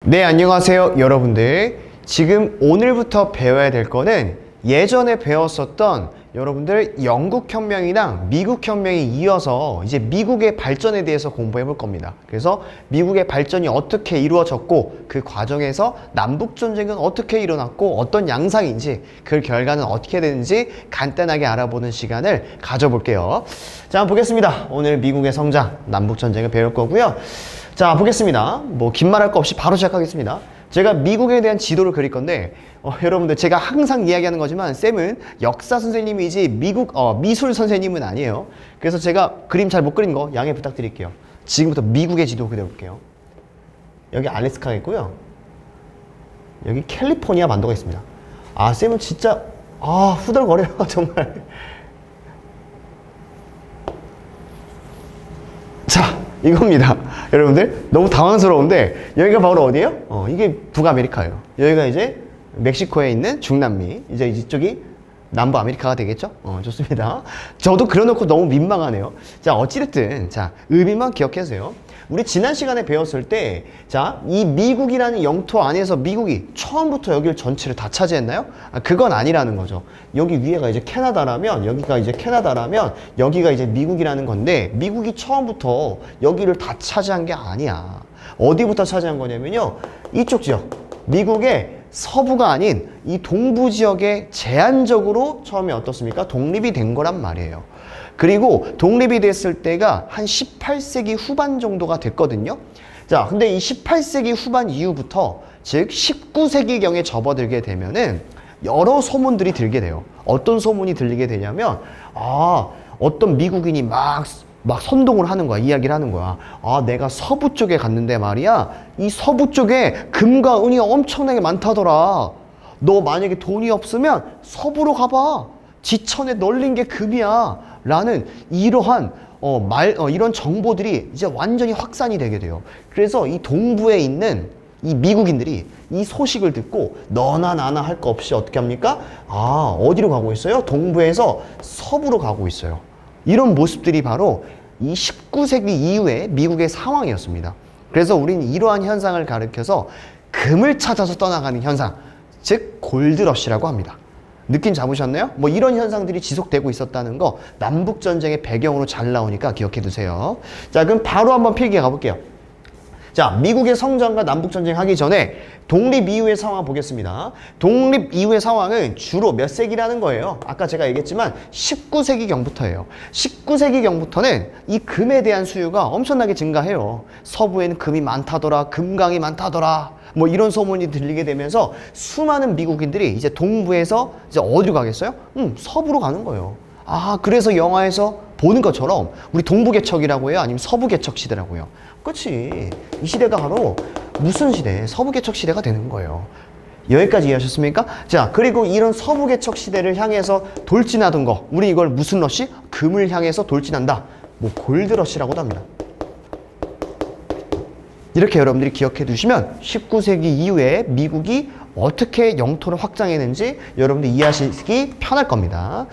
네, 안녕하세요, 여러분들. 지금 오늘부터 배워야 될 거는 예전에 배웠었던 여러분들 영국혁명이랑 미국혁명이 이어서 이제 미국의 발전에 대해서 공부해 볼 겁니다. 그래서 미국의 발전이 어떻게 이루어졌고 그 과정에서 남북전쟁은 어떻게 일어났고 어떤 양상인지 그 결과는 어떻게 되는지 간단하게 알아보는 시간을 가져볼게요. 자, 보겠습니다. 오늘 미국의 성장, 남북전쟁을 배울 거고요. 자, 보겠습니다. 뭐 긴 말할 거 없이 바로 시작하겠습니다. 제가 미국에 대한 지도를 그릴 건데 여러분들 제가 항상 이야기하는 거지만 쌤은 역사 선생님이지 미술 선생님은 아니에요. 그래서 제가 그림 잘 못 그린 거 양해 부탁드릴게요. 지금부터 미국의 지도 그려볼게요. 여기 알래스카가 있고요. 여기 캘리포니아 반도가 있습니다. 아, 쌤은 진짜 후덜거려요 정말. 자, 이겁니다. 여러분들 너무 당황스러운데 여기가 바로 어디예요? 이게 북아메리카예요. 여기가 이제 멕시코에 있는 중남미, 이제 이쪽이 남부 아메리카가 되겠죠? 좋습니다. 저도 그려놓고 너무 민망하네요. 자, 어찌됐든 자, 의미만 기억하세요. 우리 지난 시간에 배웠을 때, 자, 이 미국이라는 영토 안에서 미국이 처음부터 여기를 전체를 다 차지했나요? 그건 아니라는 거죠. 여기 위에가 이제 캐나다라면, 여기가 이제 캐나다라면, 여기가 이제 미국이라는 건데, 미국이 처음부터 여기를 다 차지한 게 아니야. 어디부터 차지한 거냐면요. 이쪽 지역. 미국의 서부가 아닌 이 동부 지역에 제한적으로 처음에 어떻습니까? 독립이 된 거란 말이에요. 그리고 독립이 됐을 때가 한 18세기 후반 정도가 됐거든요. 자, 근데 이 18세기 후반 이후부터 즉 19세기경에 접어들게 되면은 여러 소문들이 들게 돼요. 어떤 소문이 들리게 되냐면 어떤 미국인이 막 선동을 하는 거야. 이야기를 하는 거야. 내가 서부 쪽에 갔는데 말이야. 이 서부 쪽에 금과 은이 엄청나게 많다더라. 너 만약에 돈이 없으면 서부로 가봐. 지천에 널린 게 금이야. 라는 이러한 이런 정보들이 이제 완전히 확산이 되게 돼요. 그래서 이 동부에 있는 이 미국인들이 이 소식을 듣고 너나 나나 할 거 없이 어떻게 합니까? 어디로 가고 있어요? 동부에서 서부로 가고 있어요. 이런 모습들이 바로 이 19세기 이후의 미국의 상황이었습니다. 그래서 우리는 이러한 현상을 가리켜서 금을 찾아서 떠나가는 현상, 즉 골드러시라고 합니다. 느낌 잡으셨나요? 뭐 이런 현상들이 지속되고 있었다는 거 남북전쟁의 배경으로 잘 나오니까 기억해 두세요. 자, 그럼 바로 한번 필기해 가볼게요. 자, 미국의 성장과 남북전쟁 하기 전에 독립 이후의 상황 보겠습니다. 독립 이후의 상황은 주로 몇 세기라는 거예요? 아까 제가 얘기했지만 19세기경부터예요. 19세기경부터는 이 금에 대한 수요가 엄청나게 증가해요. 서부에는 금이 많다더라, 금강이 많다더라. 뭐 이런 소문이 들리게 되면서 수많은 미국인들이 이제 동부에서 이제 어디로 가겠어요? 서부로 가는 거예요. 그래서 영화에서 보는 것처럼 우리 동부개척이라고 해요? 아니면 서부개척 시대라고 해요? 그렇지. 이 시대가 바로 무슨 시대? 서부개척 시대가 되는 거예요. 여기까지 이해하셨습니까? 자, 그리고 이런 서부개척 시대를 향해서 돌진하던 거, 우리 이걸 무슨 러시? 금을 향해서 돌진한다. 뭐 골드러시라고도 합니다. 이렇게 여러분들이 기억해 두시면 19세기 이후에 미국이 어떻게 영토를 확장했는지 여러분들이 이해하시기 편할 겁니다.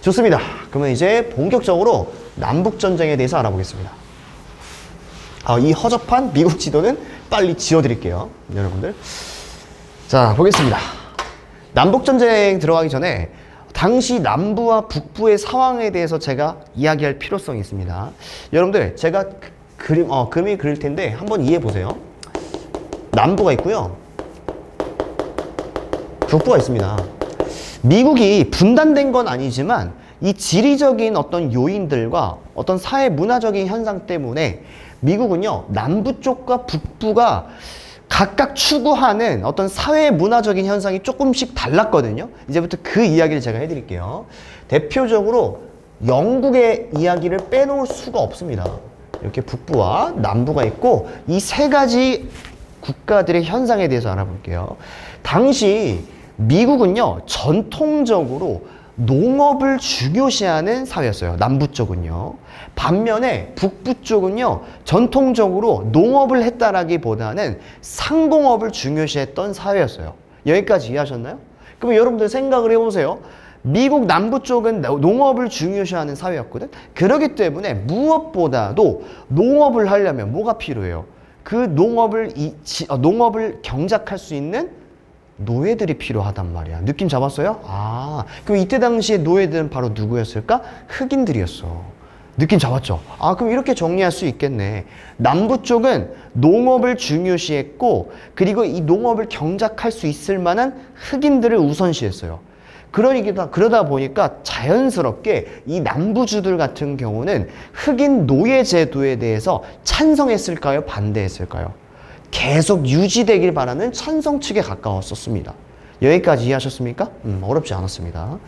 좋습니다. 그러면 이제 본격적으로 남북전쟁에 대해서 알아보겠습니다. 이 허접한 미국 지도는 빨리 지워드릴게요. 여러분들. 자, 보겠습니다. 남북전쟁 들어가기 전에 당시 남부와 북부의 상황에 대해서 제가 이야기할 필요성이 있습니다. 여러분들, 제가 그림이 그릴 텐데 한번 이해해 보세요. 남부가 있고요. 북부가 있습니다. 미국이 분단된 건 아니지만 이 지리적인 어떤 요인들과 어떤 사회 문화적인 현상 때문에 미국은요, 남부 쪽과 북부가 각각 추구하는 어떤 사회 문화적인 현상이 조금씩 달랐거든요. 이제부터 그 이야기를 제가 해드릴게요. 대표적으로 영국의 이야기를 빼놓을 수가 없습니다. 이렇게 북부와 남부가 있고 이 세 가지 국가들의 현상에 대해서 알아볼게요. 당시 미국은요, 전통적으로 농업을 중요시하는 사회였어요. 남부 쪽은요. 반면에 북부 쪽은요, 전통적으로 농업을 했다라기보다는 상공업을 중요시했던 사회였어요. 여기까지 이해하셨나요? 그럼 여러분들 생각을 해보세요. 미국 남부 쪽은 농업을 중요시하는 사회였거든. 그렇기 때문에 무엇보다도 농업을 하려면 뭐가 필요해요? 그 농업을 경작할 수 있는 노예들이 필요하단 말이야. 느낌 잡았어요? 아, 그럼 이때 당시에 노예들은 바로 누구였을까? 흑인들이었어. 느낌 잡았죠? 아, 그럼 이렇게 정리할 수 있겠네. 남부 쪽은 농업을 중요시했고, 그리고 이 농업을 경작할 수 있을 만한 흑인들을 우선시했어요. 그러다 보니까 자연스럽게 이 남부주들 같은 경우는 흑인 노예 제도에 대해서 찬성했을까요? 반대했을까요? 계속 유지되길 바라는 찬성 측에 가까웠었습니다. 여기까지 이해하셨습니까? 어렵지 않았습니다.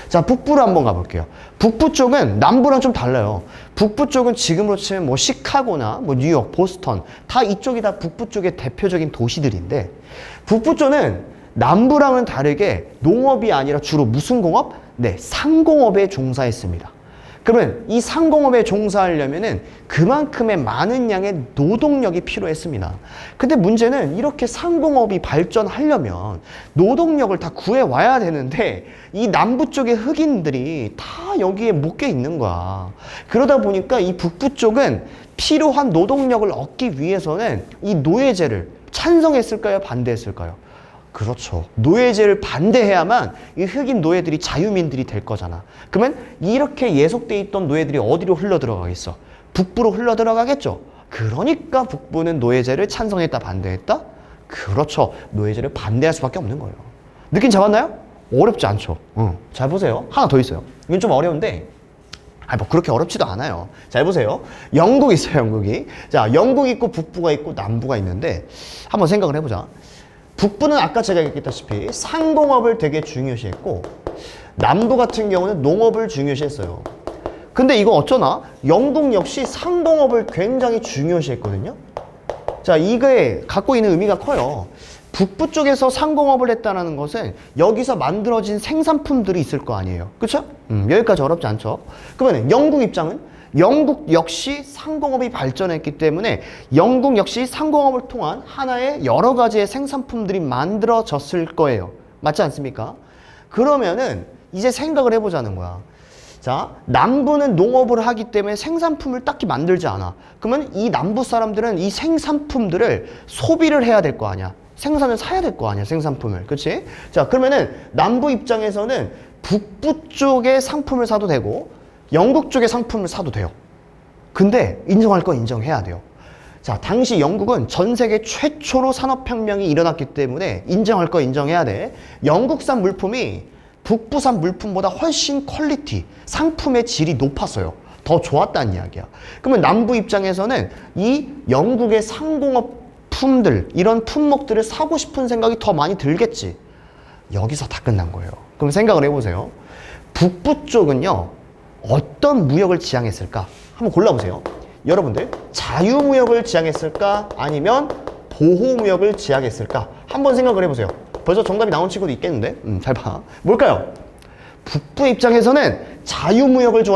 자, 북부로 한번 가볼게요. 북부 쪽은 남부랑 좀 달라요. 북부 쪽은 지금으로 치면 뭐 시카고나 뭐 뉴욕, 보스턴 다 이쪽이 다 북부 쪽의 대표적인 도시들인데, 북부 쪽은 남부랑은 다르게 농업이 아니라 주로 무슨 공업? 네, 상공업에 종사했습니다. 그러면 이 상공업에 종사하려면은 그만큼의 많은 양의 노동력이 필요했습니다. 근데 문제는 이렇게 상공업이 발전하려면 노동력을 다 구해와야 되는데 이 남부 쪽의 흑인들이 다 여기에 묶여 있는 거야. 그러다 보니까 이 북부 쪽은 필요한 노동력을 얻기 위해서는 이 노예제를 찬성했을까요? 반대했을까요? 그렇죠. 노예제를 반대해야만 이 흑인 노예들이 자유민들이 될 거잖아. 그러면 이렇게 예속돼 있던 노예들이 어디로 흘러 들어가겠어? 북부로 흘러 들어가겠죠. 그러니까 북부는 노예제를 찬성했다 반대했다? 그렇죠. 노예제를 반대할 수밖에 없는 거예요. 느낌 잡았나요? 어렵지 않죠. 잘 보세요. 하나 더 있어요. 이건 좀 어려운데 뭐 그렇게 어렵지도 않아요. 잘 보세요. 영국 있어요. 영국이. 자, 영국 있고 북부가 있고 남부가 있는데 한번 생각을 해보자. 북부는 아까 제가 얘기했다시피 상공업을 되게 중요시했고, 남부 같은 경우는 농업을 중요시했어요. 근데 이거 어쩌나? 영국 역시 상공업을 굉장히 중요시했거든요. 자, 이게 갖고 있는 의미가 커요. 북부 쪽에서 상공업을 했다는 것은 여기서 만들어진 생산품들이 있을 거 아니에요. 그쵸? 여기까지 어렵지 않죠? 그러면 영국 입장은? 영국 역시 상공업이 발전했기 때문에 영국 역시 상공업을 통한 하나의 여러 가지의 생산품들이 만들어졌을 거예요. 맞지 않습니까? 그러면은 이제 생각을 해보자는 거야. 자, 남부는 농업을 하기 때문에 생산품을 딱히 만들지 않아. 그러면 이 남부 사람들은 이 생산품들을 소비를 해야 될 거 아니야. 생산을 사야 될 거 아니야, 생산품을. 그치? 자, 그러면은 남부 입장에서는 북부 쪽의 상품을 사도 되고 영국 쪽의 상품을 사도 돼요. 근데 인정할 건 인정해야 돼요. 자, 당시 영국은 전 세계 최초로 산업혁명이 일어났기 때문에 인정할 거 인정해야 돼. 영국산 물품이 북부산 물품보다 훨씬 퀄리티, 상품의 질이 높았어요. 더 좋았다는 이야기야. 그러면 남부 입장에서는 이 영국의 상공업 품들, 이런 품목들을 사고 싶은 생각이 더 많이 들겠지. 여기서 다 끝난 거예요. 그럼 생각을 해보세요. 북부 쪽은요, 어떤 무역을 지향했을까? 한번 골라보세요. 여러분들, 자유무역을 지향했을까? 아니면 보호무역을 지향했을까? 한번 생각을 해보세요. 벌써 정답이 나온 친구도 있겠는데? 잘 봐. 뭘까요? 북부 입장에서는 자유무역을 좋아했어요.